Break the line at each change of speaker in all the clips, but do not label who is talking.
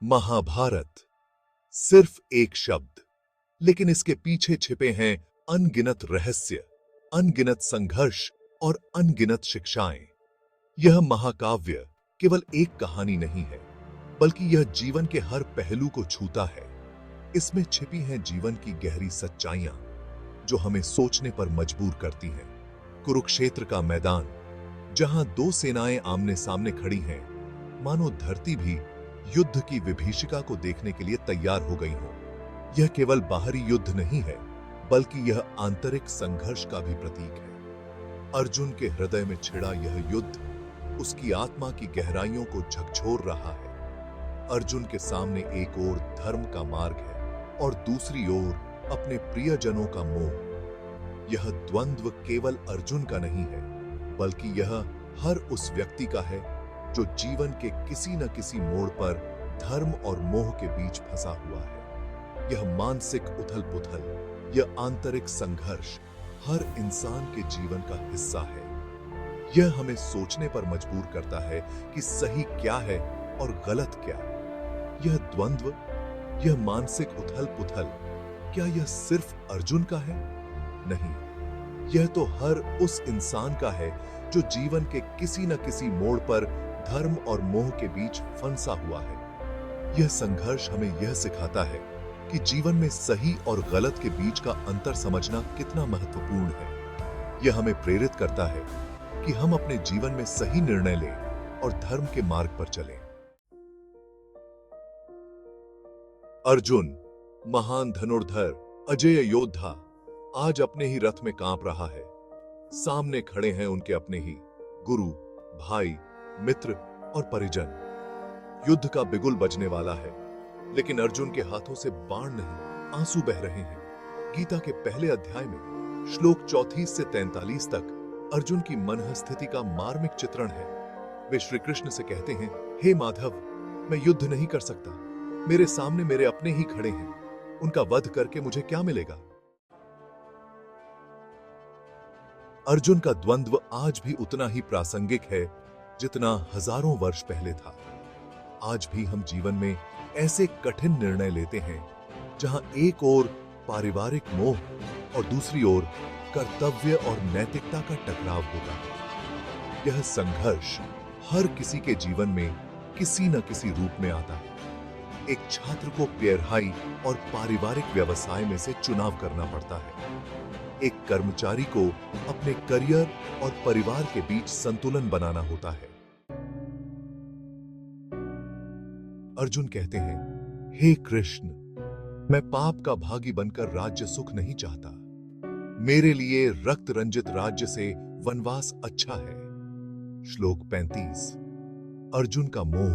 महाभारत सिर्फ एक शब्द, लेकिन इसके पीछे छिपे हैं अनगिनत रहस्य, अनगिनत संघर्ष और अनगिनत शिक्षाएं। यह महाकाव्य केवल एक कहानी नहीं है, बल्कि यह जीवन के हर पहलू को छूता है। इसमें छिपी हैं जीवन की गहरी सच्चाइयां, जो हमें सोचने पर मजबूर करती हैं। कुरुक्षेत्र का मैदान, जहां दो सेनाएं आमने सामने खड़ी हैं, मानो धरती भी युद्ध की विभीषिका को देखने के लिए तैयार हो गई हो। यह केवल बाहरी युद्ध नहीं है, बल्कि यह आंतरिक संघर्ष का भी प्रतीक है। अर्जुन के हृदय में छिड़ा यह युद्ध उसकी आत्मा की गहराइयों को झकझोर रहा है। अर्जुन के सामने एक ओर धर्म का मार्ग है और दूसरी ओर अपने प्रियजनों का मोह। यह द्वंद्व केवल अर्जुन का नहीं है, बल्कि यह हर उस व्यक्ति का है जो जीवन के किसी न किसी मोड़ पर धर्म और मोह के बीच फंसा हुआ है। यह मानसिक उथल-पुथल, यह आंतरिक संघर्ष हर इंसान के जीवन का हिस्सा है। यह हमें सोचने पर मजबूर करता है कि सही क्या है और गलत क्या। यह द्वंद्व, यह मानसिक उथल-पुथल, क्या यह सिर्फ अर्जुन का है? नहीं, यह तो हर उस इंसान का है जो जीवन के किसी न किसी मोड़ पर धर्म और मोह के बीच फंसा हुआ है। यह संघर्ष हमें यह सिखाता है कि जीवन में सही और गलत के बीच का अंतर समझना कितना महत्वपूर्ण है। यह हमें प्रेरित करता है कि हम अपने जीवन में सही निर्णय लें और धर्म के मार्ग पर चलें। अर्जुन, महान धनुर्धर, अजेय योद्धा, आज अपने ही रथ में कांप रहा है। सामने खड़े हैं उनके अपने ही गुरु, भाई, मित्र और परिजन। युद्ध का बिगुल बजने वाला है, लेकिन अर्जुन के हाथों से बाण नहीं, आंसू बह रहे हैं। गीता के पहले अध्याय में श्लोक 34 से 43 तक अर्जुन की मनः स्थिति का मार्मिक चित्रण है। वे श्री कृष्ण से कहते हैं, हे माधव, मैं युद्ध नहीं कर सकता। मेरे सामने मेरे अपने ही खड़े हैं। उनका वध करके मुझे क्या मिलेगा? अर्जुन का द्वंद्व आज भी उतना ही प्रासंगिक है जितना हजारों वर्ष पहले था। आज भी हम जीवन में ऐसे कठिन निर्णय लेते हैं जहां एक ओर पारिवारिक मोह और दूसरी ओर कर्तव्य और नैतिकता का टकराव होता है। यह संघर्ष हर किसी के जीवन में किसी न किसी रूप में आता है। एक छात्र को पढ़ाई और पारिवारिक व्यवसाय में से चुनाव करना पड़ता है। एक कर्मचारी को अपने करियर और परिवार के बीच संतुलन बनाना होता है। अर्जुन कहते हैं, हे कृष्ण, मैं पाप का भागी बनकर राज्य सुख नहीं चाहता। मेरे लिए रक्त रंजित राज्य से वनवास अच्छा है। श्लोक 35। अर्जुन का मोह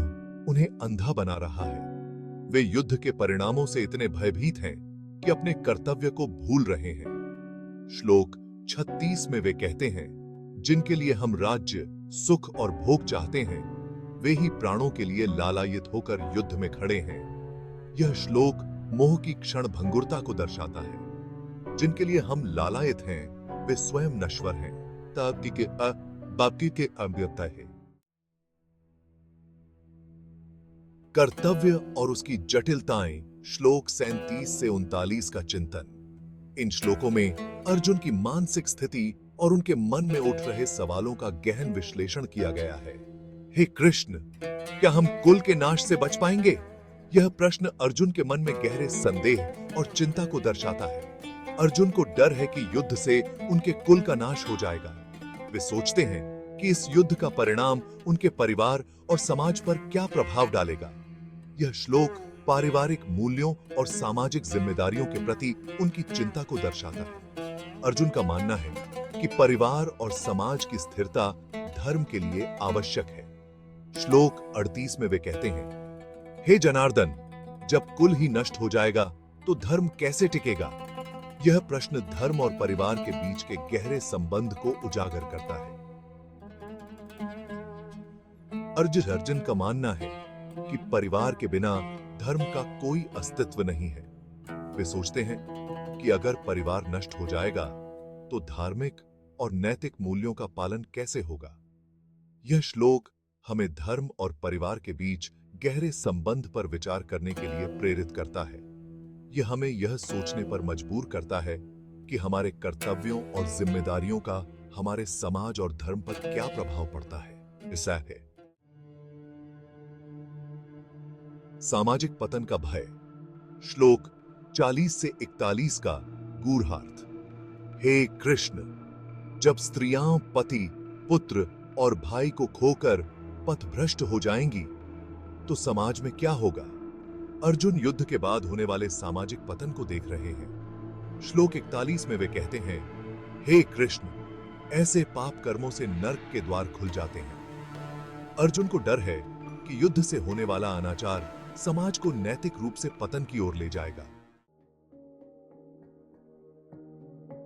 उन्हें अंधा बना रहा है। वे युद्ध के परिणामों से इतने भयभीत हैं कि अपने कर्तव्य को भूल रहे हैं। श्लोक 36 में वे कहते हैं, जिनके लिए हम राज्य, सुख और भोग चाहते हैं, वे ही प्राणों के लिए लालायित होकर युद्ध में खड़े हैं। यह श्लोक मोह की क्षण भंगुरता को दर्शाता है। जिनके लिए हम लालायित हैं, वे स्वयं नश्वर हैं। बाकी के अव्यता है। कर्तव्य और उसकी जटिलताएं, श्लोक 37 से 39 का चिंतन। इन श्लोकों में अर्जुन की मानसिक स्थिति और उनके मन में उठ रहे सवालों का गहन विश्लेषण किया गया है। हे कृष्ण, क्या हम कुल के नाश से बच पाएंगे? यह प्रश्न अर्जुन के मन में गहरे संदेह और चिंता को दर्शाता है। अर्जुन को डर है कि युद्ध से उनके कुल का नाश हो जाएगा। वे सोचते हैं कि इस युद्ध का परिणाम उनके परिवार और समाज पर क्या प्रभाव डालेगा। यह श्लोक पारिवारिक मूल्यों और सामाजिक जिम्मेदारियों के प्रति उनकी चिंता को दर्शाता है। अर्जुन का मानना है कि परिवार और समाज की स्थिरता धर्म के लिए आवश्यक है। श्लोक 38 में वे कहते हैं, हे जनार्दन, जब कुल ही नष्ट हो जाएगा तो धर्म कैसे टिकेगा? यह प्रश्न धर्म और परिवार के बीच के गहरे संबंध को उजागर करता है। अर्जुन का मानना है कि परिवार के बिना धर्म का कोई अस्तित्व नहीं है। वे सोचते हैं कि अगर परिवार नष्ट हो जाएगा तो धार्मिक और नैतिक मूल्यों का पालन कैसे होगा? यह श्लोक हमें धर्म और परिवार के बीच गहरे संबंध पर विचार करने के लिए प्रेरित करता है। यह हमें यह सोचने पर मजबूर करता है कि हमारे कर्तव्यों और जिम्मेदारियों का हमारे समाज और धर्म पर क्या प्रभाव पड़ता है। ऐसा है सामाजिक पतन का भय। श्लोक 40 से 41 का गूढ़ार्थ। हे कृष्ण, जब स्त्रियां पति, पुत्र और भाई को खोकर पथभ्रष्ट हो जाएंगी तो समाज में क्या होगा? अर्जुन युद्ध के बाद होने वाले सामाजिक पतन को देख रहे हैं। श्लोक 41 में वे कहते हैं, हे कृष्ण, ऐसे पाप कर्मों से नर्क के द्वार खुल जाते हैं। अर्जुन को डर है कि युद्ध से होने वाला अनाचार समाज को नैतिक रूप से पतन की ओर ले जाएगा।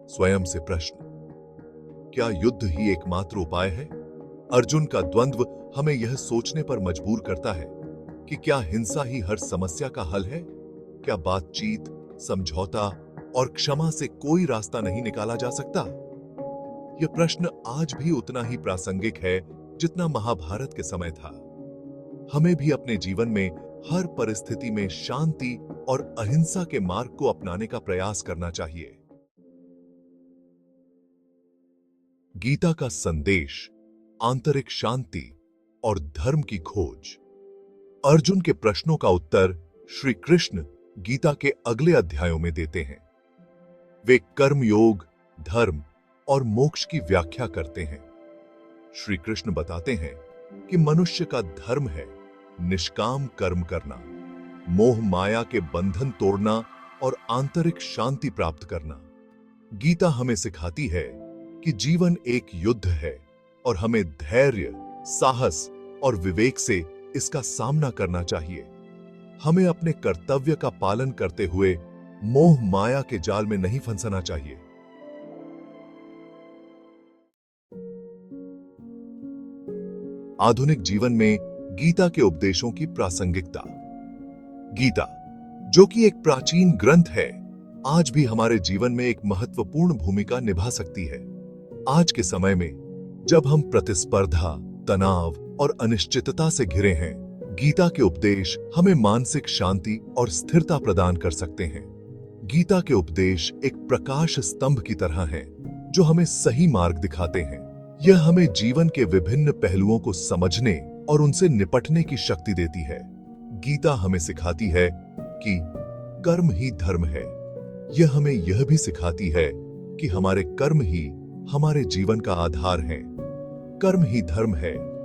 स्वयं से प्रश्न, क्या युद्ध ही एकमात्र उपाय है? अर्जुन का द्वंद्व हमें यह सोचने पर मजबूर करता है कि क्या हिंसा ही हर समस्या का हल है? क्या बातचीत, समझौता और क्षमा से कोई रास्ता नहीं निकाला जा सकता? यह प्रश्न आज भी उतना ही प्रासंगिक है जितना महाभारत के समय था। हमें भी अपने जीवन में हर परिस्थिति में शांति और अहिंसा के मार्ग को अपनाने का प्रयास करना चाहिए। गीता का संदेश, आंतरिक शांति और धर्म की खोज। अर्जुन के प्रश्नों का उत्तर श्री कृष्ण गीता के अगले अध्यायों में देते हैं। वे कर्म योग, धर्म और मोक्ष की व्याख्या करते हैं। श्री कृष्ण बताते हैं कि मनुष्य का धर्म है निष्काम कर्म करना, मोह माया के बंधन तोड़ना और आंतरिक शांति प्राप्त करना। गीता हमें सिखाती है कि जीवन एक युद्ध है और हमें धैर्य, साहस और विवेक से इसका सामना करना चाहिए। हमें अपने कर्तव्य का पालन करते हुए मोह माया के जाल में नहीं फंसना चाहिए। आधुनिक जीवन में गीता के उपदेशों की प्रासंगिकता। गीता, जो कि एक प्राचीन ग्रंथ है, आज भी हमारे जीवन में एक महत्वपूर्ण भूमिका निभा सकती है। आज के समय में जब हम प्रतिस्पर्धा, तनाव और अनिश्चितता से घिरे हैं, गीता के उपदेश हमें मानसिक शांति और स्थिरता प्रदान कर सकते हैं। गीता के उपदेश एक प्रकाश स्तंभ की तरह हैं, जो हमें सही मार्ग दिखाते हैं। यह हमें जीवन के विभिन्न पहलुओं को समझने और उनसे निपटने की शक्ति देती है। गीता हमें सिखाती है कि कर्म ही धर्म है। यह हमें यह भी सिखाती है कि हमारे कर्म ही हमारे जीवन का आधार है। कर्म ही धर्म है।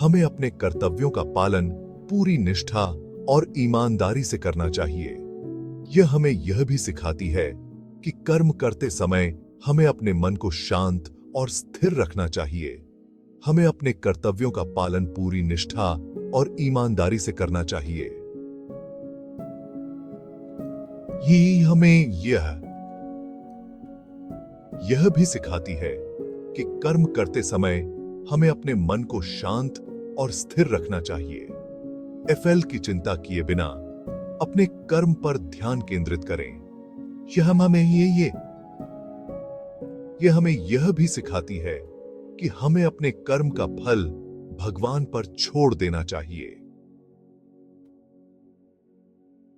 हमें अपने कर्तव्यों का पालन पूरी निष्ठा और ईमानदारी से करना चाहिए। यह हमें यह भी सिखाती है कि कर्म करते समय हमें अपने मन को शांत और स्थिर रखना चाहिए। हमें अपने कर्तव्यों का पालन पूरी निष्ठा और ईमानदारी से करना चाहिए। यही हमें यह भी सिखाती है कि कर्म करते समय हमें अपने मन को शांत और स्थिर रखना चाहिए। एफएल की चिंता किए बिना अपने कर्म पर ध्यान केंद्रित करें। यह हमें यह भी सिखाती है कि हमें अपने कर्म का फल भगवान पर छोड़ देना चाहिए।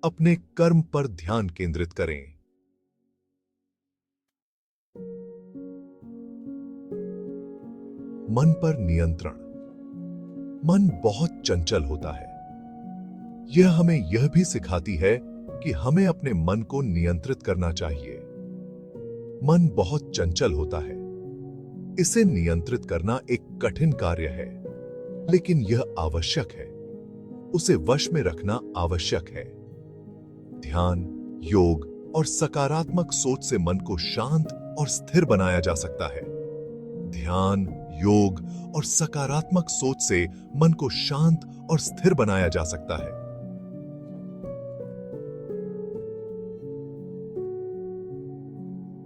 अपने कर्म पर ध्यान केंद्रित करें। मन पर नियंत्रण। मन बहुत चंचल होता है। यह हमें यह भी सिखाती है कि हमें अपने मन को नियंत्रित करना चाहिए। मन बहुत चंचल होता है। इसे नियंत्रित करना एक कठिन कार्य है, लेकिन यह आवश्यक है। उसे वश में रखना आवश्यक है। ध्यान, योग और सकारात्मक सोच से मन को शांत और स्थिर बनाया जा सकता है। ध्यान, योग और सकारात्मक सोच से मन को शांत और स्थिर बनाया जा सकता है।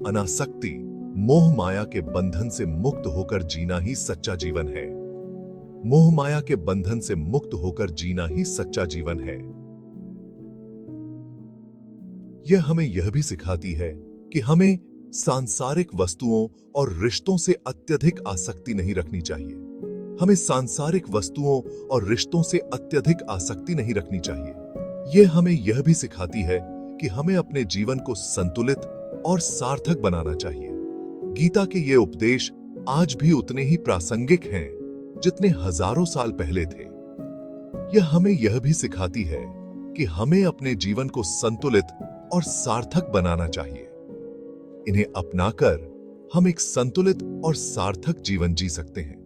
अनासक्ति, मोह माया के बंधन से मुक्त होकर जीना ही सच्चा जीवन है। मोह माया के बंधन से मुक्त होकर जीना ही सच्चा जीवन है। यह हमें यह भी सिखाती है कि हमें सांसारिक वस्तुओं और रिश्तों से अत्यधिक आसक्ति नहीं रखनी चाहिए। हमें सांसारिक वस्तुओं और रिश्तों से अत्यधिक आसक्ति नहीं रखनी चाहिए। यह हमें यह भी सिखाती है कि हमें अपने जीवन को संतुलित और सार्थक बनाना चाहिए। गीता के ये उपदेश आज भी उतने ही प्रासंगिक हैं जितने हजारों साल पहले थे। यह हमें यह भी सिखाती है कि हमें अपने जीवन को संतुलित और सार्थक बनाना चाहिए। इन्हें अपनाकर हम एक संतुलित और सार्थक जीवन जी सकते हैं।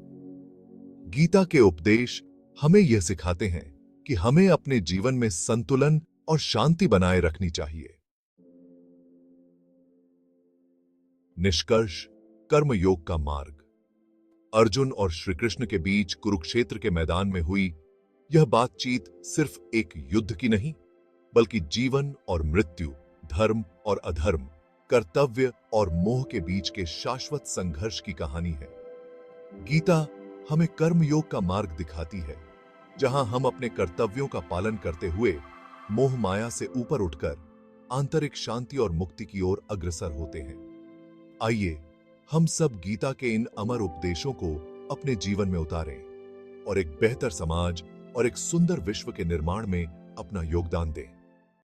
गीता के उपदेश हमें यह सिखाते हैं कि हमें अपने जीवन में संतुलन और शांति बनाए रखनी चाहिए। निष्कर्ष, कर्मयोग का मार्ग। अर्जुन और श्री कृष्ण के बीच कुरुक्षेत्र के मैदान में हुई यह बातचीत सिर्फ एक युद्ध की नहीं, बल्कि जीवन और मृत्यु, धर्म और अधर्म, कर्तव्य और मोह के बीच के शाश्वत संघर्ष की कहानी है। गीता हमें कर्मयोग का मार्ग दिखाती है, जहां हम अपने कर्तव्यों का पालन करते हुए मोह माया से ऊपर उठकर आंतरिक शांति और मुक्ति की ओर अग्रसर होते हैं। आइए हम सब गीता के इन अमर उपदेशों को अपने जीवन में उतारें और एक बेहतर समाज और एक सुंदर विश्व के निर्माण में अपना योगदान दें।